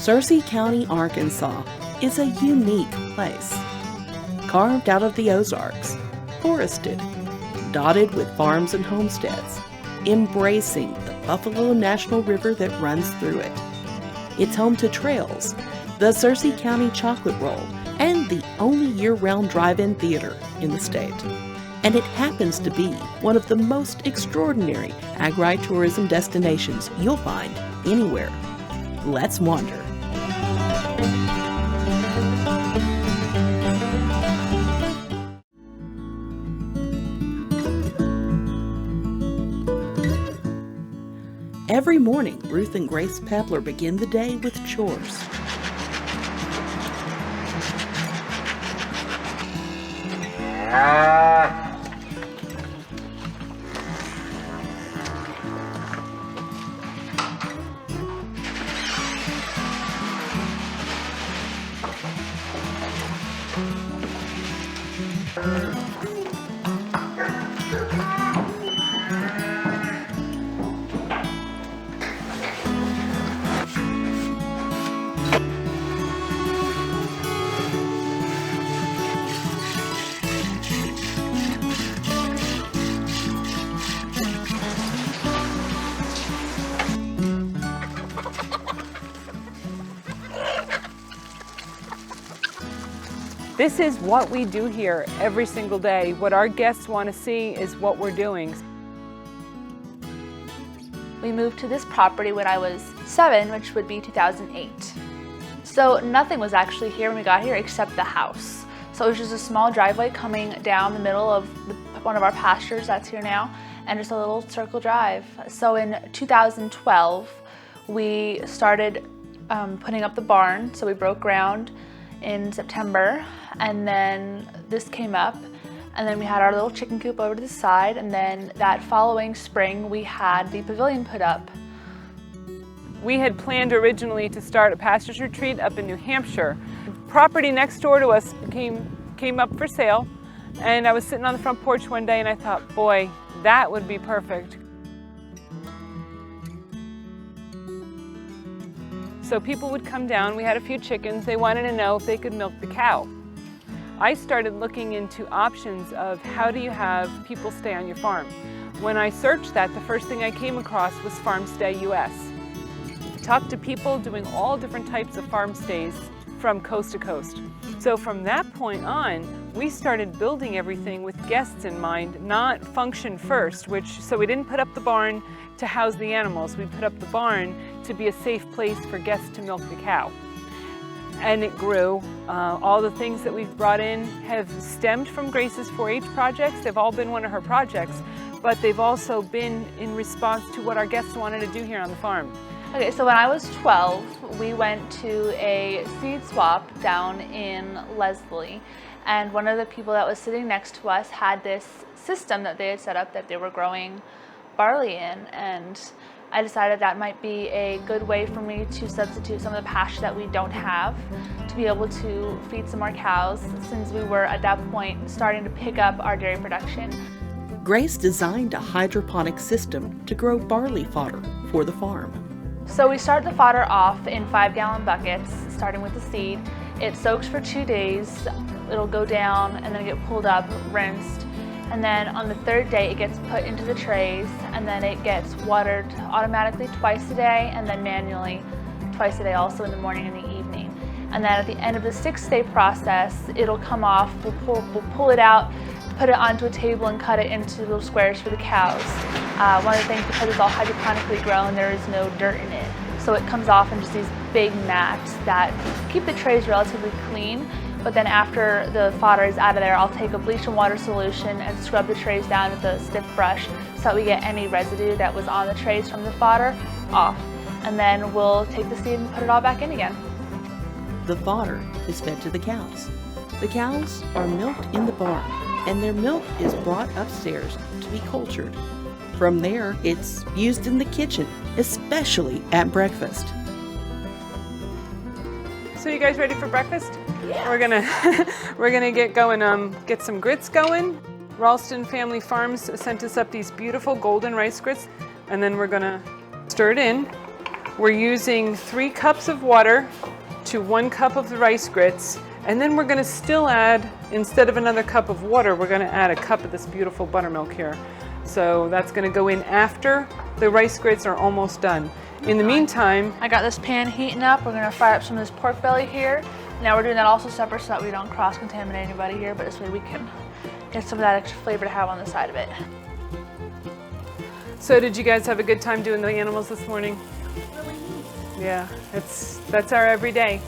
Searcy County, Arkansas is a unique place. Carved out of the Ozarks, forested, dotted with farms and homesteads, embracing the Buffalo National River that runs through it. It's home to trails, the Searcy County Chocolate Roll, and the only year-round drive-in theater in the state. And it happens to be one of the most extraordinary agritourism destinations you'll find anywhere. Let's wander. Every morning, Ruth and Grace Pepler begin the day with chores. This is what we do here every single day. What our guests want to see is what we're doing. We moved to this property when I was 7, which would be 2008. So nothing was actually here when we got here except the house. So it was just a small driveway coming down the middle of one of our pastures that's here now, and just a little circle drive. So in 2012, we started putting up the barn. So we broke ground in September, and then this came up, and then we had our little chicken coop over to the side, and then that following spring we had the pavilion put up. We had planned originally to start a pastor's retreat up in New Hampshire. Property next door to us came up for sale, and I was sitting on the front porch one day and I thought, boy, that would be perfect. So people would come down, we had a few chickens, they wanted to know if they could milk the cow. I started looking into options of how do you have people stay on your farm. When I searched that, the first thing I came across was Farm Stay US. Talked to people doing all different types of farm stays from coast to coast. So from that point on, we started building everything with guests in mind, not function first, so we didn't put up the barn to house the animals. We put up the barn to be a safe place for guests to milk the cow. And it grew. All the things that we've brought in have stemmed from Grace's 4-H projects. They've all been one of her projects, but they've also been in response to what our guests wanted to do here on the farm. Okay, so when I was 12, we went to a seed swap down in Leslie, and one of the people that was sitting next to us had this system that they had set up that they were growing barley in, and I decided that might be a good way for me to substitute some of the pasture that we don't have to be able to feed some more cows, since we were at that point starting to pick up our dairy production. Grace designed a hydroponic system to grow barley fodder for the farm. So we start the fodder off in 5-gallon buckets, starting with the seed. It soaks for 2 days, it'll go down and then get pulled up, rinsed. And then on the 3rd day it gets put into the trays, and then it gets watered automatically twice a day, and then manually twice a day, also in the morning and the evening. And then at the end of the 6th day process, it'll come off, we'll pull it out, put it onto a table and cut it into little squares for the cows. One of the things, because it's all hydroponically grown, there is no dirt in it. So it comes off in just these big mats that keep the trays relatively clean. But then after the fodder is out of there, I'll take a bleach and water solution and scrub the trays down with a stiff brush so that we get any residue that was on the trays from the fodder off. And then we'll take the seed and put it all back in again. The fodder is fed to the cows. The cows are milked in the barn, and their milk is brought upstairs to be cultured. From there, it's used in the kitchen, especially at breakfast. So you guys ready for breakfast? Yeah. We're gonna get going, get some grits going. Ralston Family Farms sent us up these beautiful golden rice grits, and then we're gonna stir it in. We're using 3 cups of water to 1 cup of the rice grits, and then we're going to still add, instead of another cup of water, we're going to add a cup of this beautiful buttermilk here. So that's going to go in after the rice grits are almost done. In the meantime, I got this pan heating up. We're going to fry up some of this pork belly here. Now we're doing that also separate so that we don't cross-contaminate anybody here, but this way we can get some of that extra flavor to have on the side of it. so did you guys have a good time doing the animals this morning? Yeah, that's our everyday.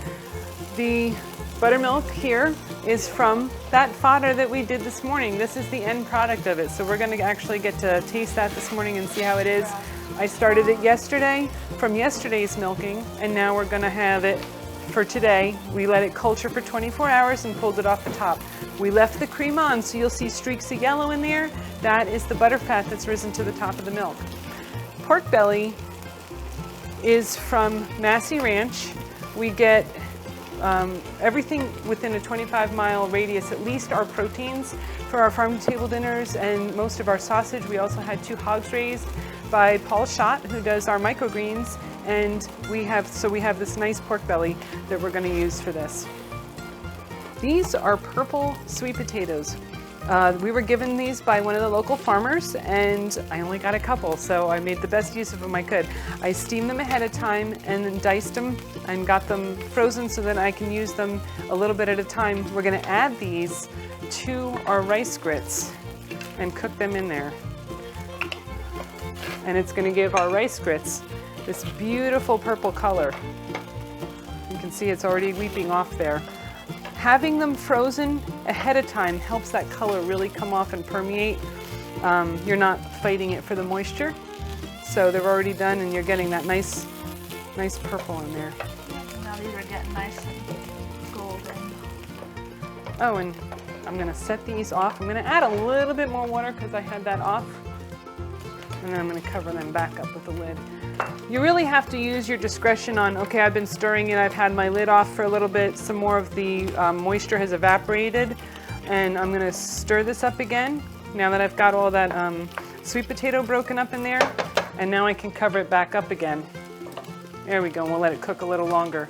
The buttermilk here is from that fodder that we did this morning. This is the end product of it. So we're going to actually get to taste that this morning and see how it is. I started it yesterday from yesterday's milking, and now we're going to have it for today. We let it culture for 24 hours and pulled it off the top. We left the cream on, so you'll see streaks of yellow in there. That is the butter fat that's risen to the top of the milk. Pork belly is from Massey Ranch. We get everything within a 25-mile radius, at least our proteins for our farm to table dinners and most of our sausage. We also had 2 hogs raised by Paul Schott, who does our microgreens, and we have this nice pork belly that we're going to use for this. These are purple sweet potatoes. We were given these by one of the local farmers, and I only got a couple, so I made the best use of them I could. I steamed them ahead of time and then diced them and got them frozen so that I can use them a little bit at a time. We're going to add these to our rice grits and cook them in there. And it's going to give our rice grits this beautiful purple color. You can see it's already weeping off there. Having them frozen ahead of time helps that color really come off and permeate. You're not fighting it for the moisture. So they're already done and you're getting that nice purple in there. Now these are getting nice and golden. Oh, and I'm going to set these off. I'm going to add a little bit more water because I had that off. And then I'm going to cover them back up with the lid. You really have to use your discretion on, okay, I've been stirring it, I've had my lid off for a little bit, some more of the moisture has evaporated, and I'm going to stir this up again now that I've got all that sweet potato broken up in there, and now I can cover it back up again. There we go, and we'll let it cook a little longer.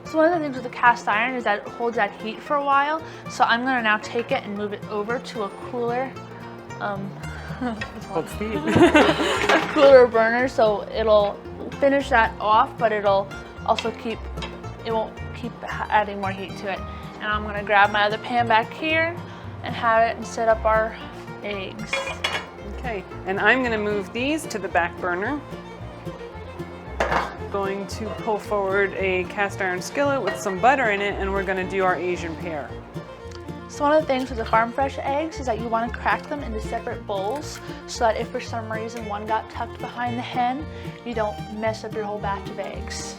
So one of the things with the cast iron is that it holds that heat for a while, so I'm going to now take it and move it over to a cooler Hold Steve. a cooler burner, so it'll finish that off, but it'll also it won't keep adding more heat to it. And I'm gonna grab my other pan back here and have it and set up our eggs. Okay, and I'm gonna move these to the back burner. Going to pull forward a cast iron skillet with some butter in it, and we're gonna do our Asian pear. So one of the things with the farm fresh eggs is that you want to crack them into separate bowls so that if for some reason one got tucked behind the hen, you don't mess up your whole batch of eggs.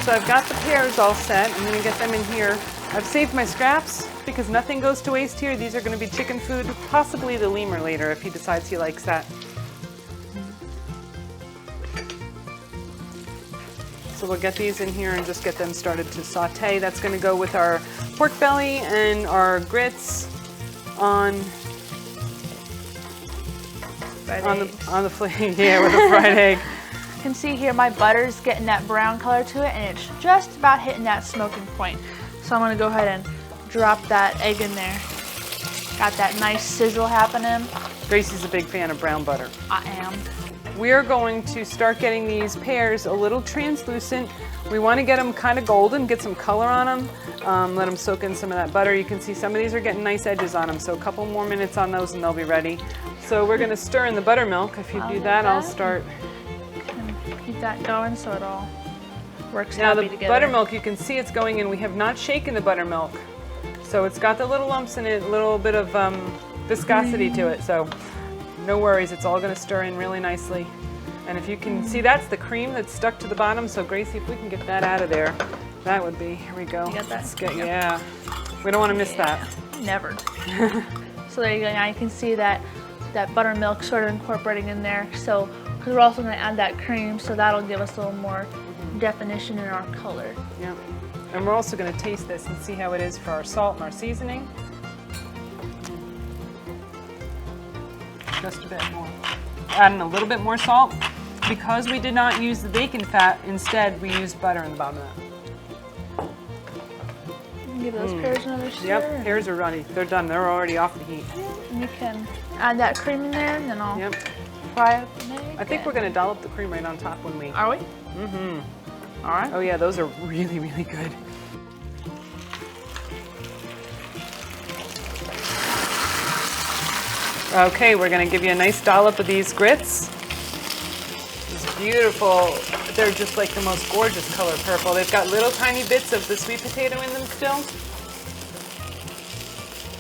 So I've got the pears all set. I'm going to get them in here. I've saved my scraps because nothing goes to waste here. These are going to be chicken food, possibly the lemur later if he decides he likes that. So we'll get these in here and just get them started to saute. That's going to go with our pork belly and our grits on the flame. Yeah, with a fried egg. You can see here my butter's getting that brown color to it, and it's just about hitting that smoking point. So I'm going to go ahead and drop that egg in there. Got that nice sizzle happening. Gracie's a big fan of brown butter. I am. We're going to start getting these pears a little translucent. We want to get them kind of golden, get some color on them, let them soak in some of that butter. You can see some of these are getting nice edges on them, so a couple more minutes on those and they'll be ready. So we're going to stir in the buttermilk. If you do that, I'll start. Keep that going so it all works now happy the together. buttermilk, you can see it's going in. We have not shaken the buttermilk, so it's got the little lumps in it, a little bit of viscosity to it. So no worries, it's all going to stir in really nicely. And if you can see, that's the cream that's stuck to the bottom. So Gracie, if we can get that out of there, that would be. Here we go. You got that? Yeah, we don't want to miss that. Never. So there you go. Now you can see that buttermilk sort of incorporating in there. So because we're also going to add that cream, so that'll give us a little more definition in our color. Yeah. And we're also going to taste this and see how it is for our salt and our seasoning. just a bit more. Adding a little bit more salt. Because we did not use the bacon fat, instead we used butter in the bottom of that. Give those pears another stir. Yep, pears are ready. They're done. They're already off the heat. And you can add that cream in there, and then I'll Yep. fry up the egg. I think we're going to dollop the cream right on top when we... Are we? Mm-hmm. All right. Oh yeah, those are really, really good. Okay, we're going to give you a nice dollop of these grits. It's beautiful. They're just like the most gorgeous color purple. They've got little tiny bits of the sweet potato in them still.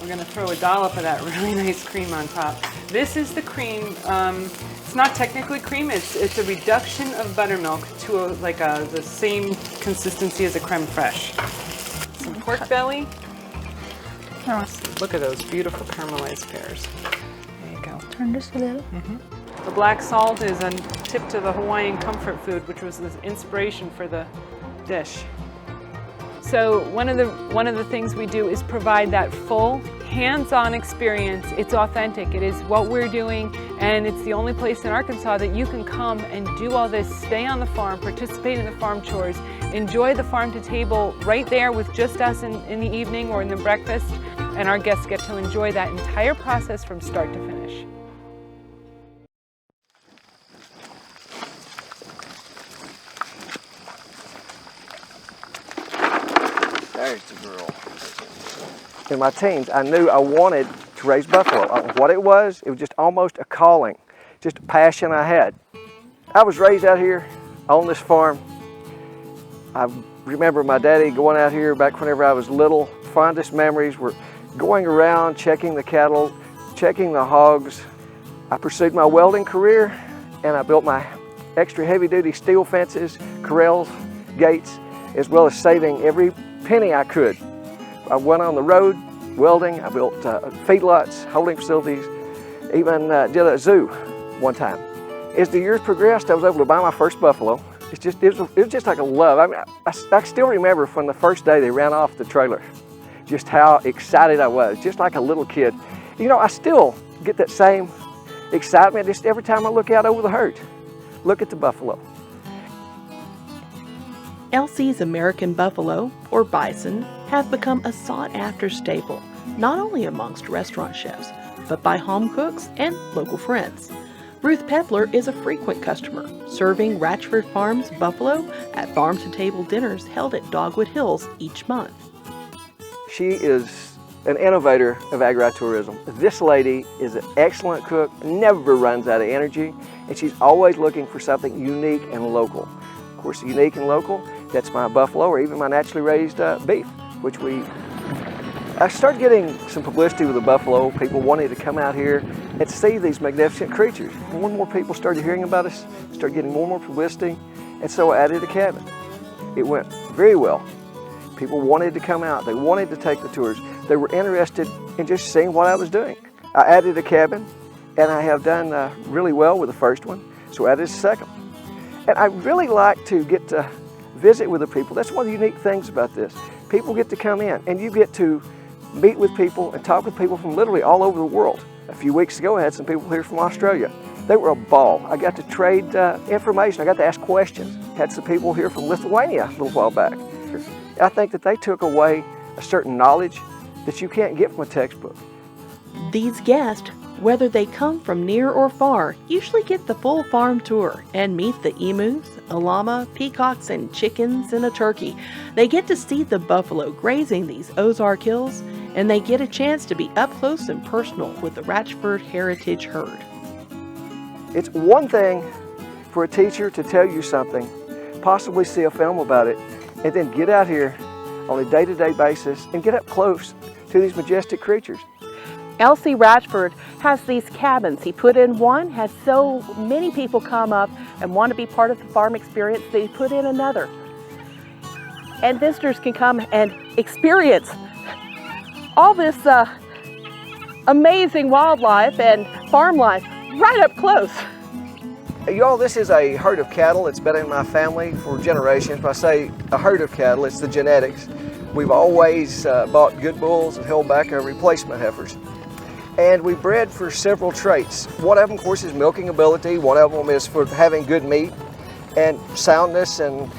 We're going to throw a dollop of that really nice cream on top. This is the cream. It's not technically cream. It's a reduction of buttermilk to the same consistency as a creme fraiche. Some pork belly. Look at those beautiful caramelized pears. There you go. Turn this a little. The black salt is a tip to the Hawaiian comfort food, which was the inspiration for the dish. So one of the things we do is provide that full hands-on experience. It's authentic. It is what we're doing, and it's the only place in Arkansas that you can come and do all this, stay on the farm, participate in the farm chores, enjoy the farm to table right there with just us in the evening or in the breakfast, and our guests get to enjoy that entire process from start to finish. There's the girl. In my teens, I knew I wanted to raise buffalo. What it was just almost a calling, just a passion I had. I was raised out here on this farm. I remember my daddy going out here back whenever I was little. Fondest memories were going around, checking the cattle, checking the hogs. I pursued my welding career, and I built my extra heavy-duty steel fences, corrals, gates, as well as saving every penny I could. I went on the road welding. I built feedlots, holding facilities, even did a zoo one time. As the years progressed, I was able to buy my first buffalo. It was just like a love. I mean, I still remember from the first day they ran off the trailer, just how excited I was, just like a little kid. You know, I still get that same excitement just every time I look out over the herd, look at the buffalo. Elsie's American buffalo, or bison, have become a sought-after staple, not only amongst restaurant chefs, but by home cooks and local friends. Ruth Pepler is a frequent customer, serving Ratchford Farms buffalo at farm-to-table dinners held at Dogwood Hills each month. She is an innovator of agritourism. This lady is an excellent cook, never runs out of energy, and she's always looking for something unique and local. Of course, unique and local, that's my buffalo or even my naturally raised beef, which I started getting some publicity with the buffalo, people wanting to come out here and see these magnificent creatures. More and more people started hearing about us, started getting more and more publicity, and so I added a cabin. It went very well. People wanted to come out, they wanted to take the tours, they were interested in just seeing what I was doing. I added a cabin, and I have done really well with the first one, so I added a second. And I really like to get to visit with the people. That's one of the unique things about this. People get to come in, and you get to meet with people and talk with people from literally all over the world. A few weeks ago, I had some people here from Australia. They were a ball. I got to trade information. I got to ask questions. Had some people here from Lithuania a little while back. I think that they took away a certain knowledge that you can't get from a textbook. These guests, whether they come from near or far, usually get the full farm tour and meet the emus, a llama, peacocks, and chickens, and a turkey. They get to see the buffalo grazing these Ozark Hills, and they get a chance to be up close and personal with the Ratchford Heritage Herd. It's one thing for a teacher to tell you something, possibly see a film about it, and then get out here on a day-to-day basis and get up close to these majestic creatures. Elsie Ratchford has these cabins. He put in one, has so many people come up and want to be part of the farm experience, they put in another. And visitors can come and experience all this amazing wildlife and farm life right up close. Y'all, this is a herd of cattle. It's been in my family for generations. When I say a herd of cattle, it's the genetics. We've always bought good bulls and held back our replacement heifers. And we bred for several traits. One of them, of course, is milking ability. One of them is for having good meat and soundness and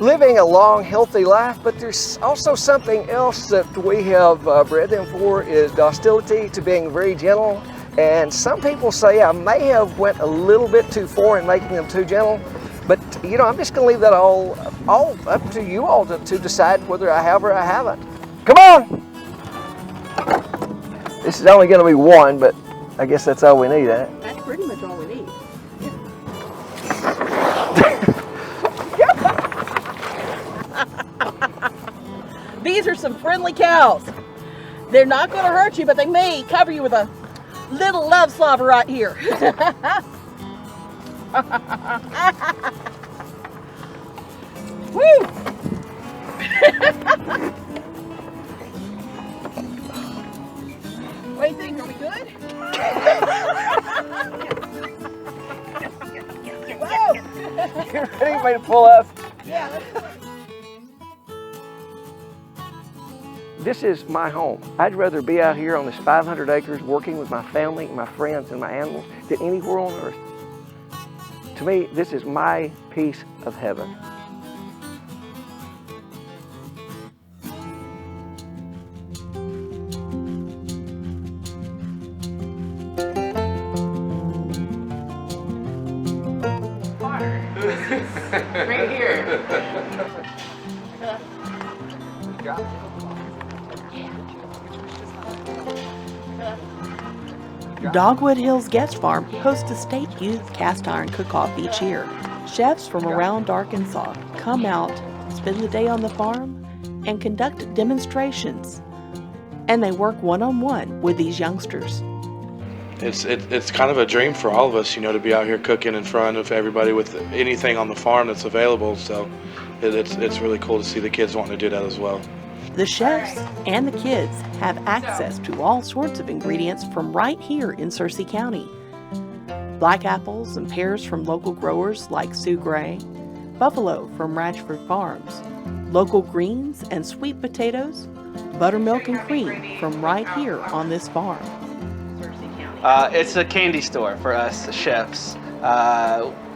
living a long, healthy life. But there's also something else that we have bred them for, is docility, to being very gentle. And some people say I may have went a little bit too far in making them too gentle. But, you know, I'm just going to leave that all up to you all to decide whether I have or I haven't. Come on! This is only going to be one, but I guess that's all we need, eh? That's pretty much all we need. These are some friendly cows. They're not going to hurt you, but they may cover you with a little love slobber right here. Woo! What do you think? Are we good? Whoa! You ready for me to pull up? Yeah. This is my home. I'd rather be out here on this 500 acres working with my family, my friends, and my animals than anywhere on earth. To me, this is my piece of heaven. Right here. Dogwood Hills Guest Farm hosts a state youth cast iron cook-off each year. Chefs from around Arkansas come out, spend the day on the farm, and conduct demonstrations. And they work one-on-one with these youngsters. It's kind of a dream for all of us, you know, to be out here cooking in front of everybody with anything on the farm that's available. So it's really cool to see the kids wanting to do that as well. The chefs and the kids have access to all sorts of ingredients from right here in Searcy County. Black apples and pears from local growers like Sue Gray, buffalo from Radford Farms, local greens and sweet potatoes, buttermilk and cream from right here on this farm. It's a candy store for us, the chefs.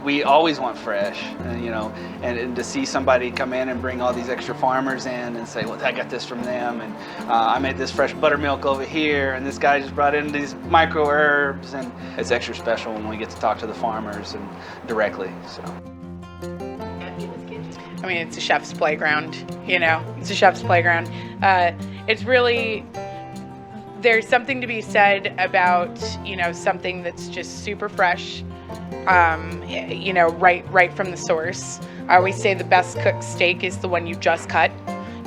We always want fresh, and, you know, and to see somebody come in and bring all these extra farmers in and say, well, I got this from them, and I made this fresh buttermilk over here, and this guy just brought in these micro herbs, and it's extra special when we get to talk to the farmers and directly. So. I mean, it's a chef's playground, you know, it's a chef's playground. It's really, there's something to be said about, you know, something that's just super fresh, you know, right from the source. I always say the best cooked steak is the one you just cut,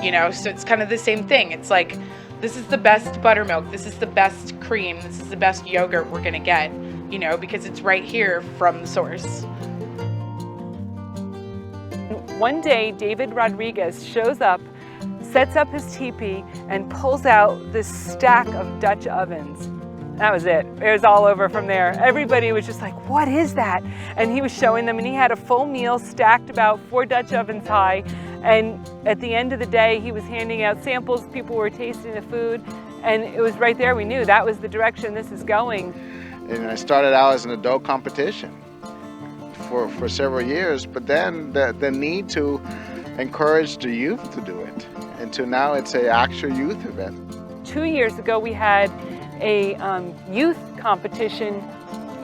you know, so it's kind of the same thing. It's like, this is the best buttermilk, this is the best cream, this is the best yogurt we're gonna get, you know, because it's right here from the source. One day, David Rodriguez shows up, sets up his teepee, and pulls out this stack of Dutch ovens. That was it. It was all over from there. Everybody was just like, what is that? And he was showing them, and he had a full meal stacked about 4 Dutch ovens high. And at the end of the day, he was handing out samples. People were tasting the food, and it was right there. We knew that was the direction this is going. And I started out as an adult competition for several years, but then the need to encourage the youth to do it. And to now it's an actual youth event. 2 years ago, we had a youth competition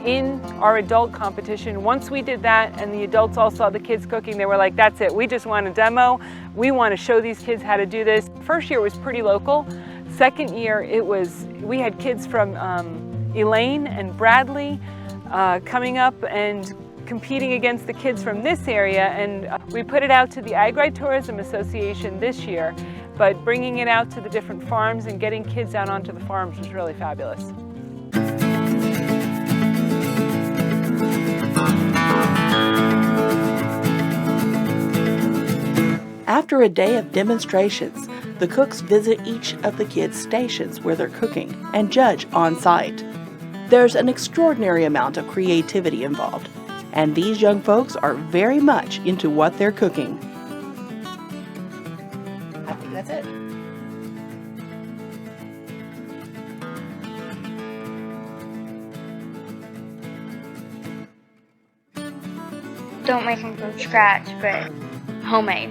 in our adult competition. Once we did that and the adults all saw the kids cooking, they were like, that's it, we just want a demo. We want to show these kids how to do this. First year was pretty local. Second year, we had kids from Elaine and Bradley coming up and competing against the kids from this area, and we put it out to the Agritourism Association this year, but bringing it out to the different farms and getting kids out onto the farms was really fabulous. After a day of demonstrations, the cooks visit each of the kids' stations where they're cooking and judge on site. There's an extraordinary amount of creativity involved, and these young folks are very much into what they're cooking. I think that's it. don't make them from scratch, but homemade.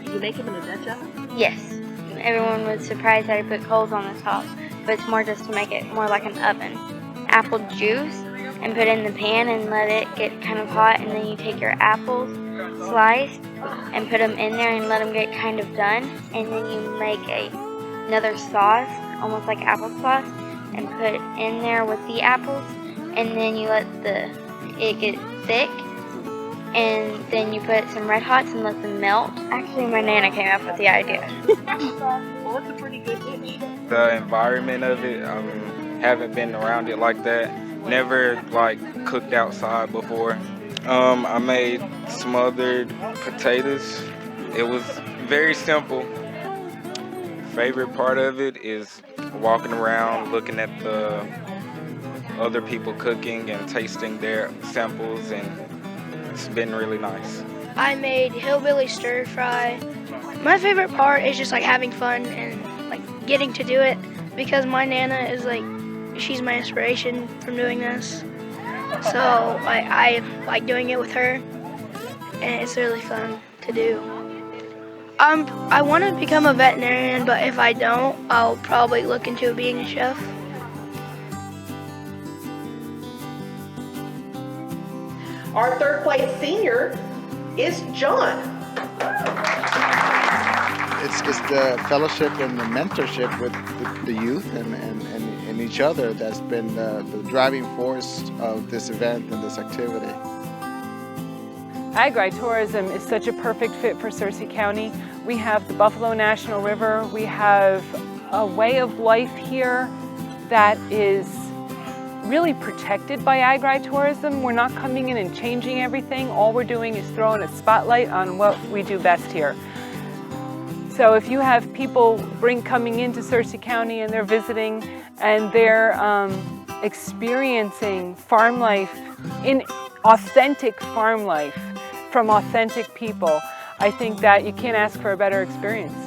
You make them in a Dutch oven? Yes. Everyone was surprised that I put coals on the top, but it's more just to make it more like an oven. Apple juice, and put it in the pan and let it get kind of hot, and then you take your apples sliced and put them in there and let them get kind of done, and then you make another sauce, almost like applesauce, and put in there with the apples, and then you let it get thick, and then you put some Red Hots and let them melt. Actually, my Nana came up with the idea. Well, it's a pretty good dish. The environment of it, haven't been around it like that. Never like cooked outside before. I made smothered potatoes. It was very simple. Favorite part of it is walking around, looking at the other people cooking and tasting their samples, and it's been really nice. I made hillbilly stir fry. My favorite part is just like having fun and like getting to do it, because my Nana is like, she's my inspiration from doing this. So I like doing it with her, and it's really fun to do. I want to become a veterinarian, but if I don't, I'll probably look into being a chef. Our third place senior is John. It's the fellowship and the mentorship with the youth and each other that's been the driving force of this event and this activity. Agritourism is such a perfect fit for Searcy County. We have the Buffalo National River. We have a way of life here that is really protected by agritourism. We're not coming in and changing everything. All we're doing is throwing a spotlight on what we do best here. So if you have people coming into Searcy County and they're visiting and they're experiencing farm life, in authentic farm life from authentic people, I think that you can't ask for a better experience.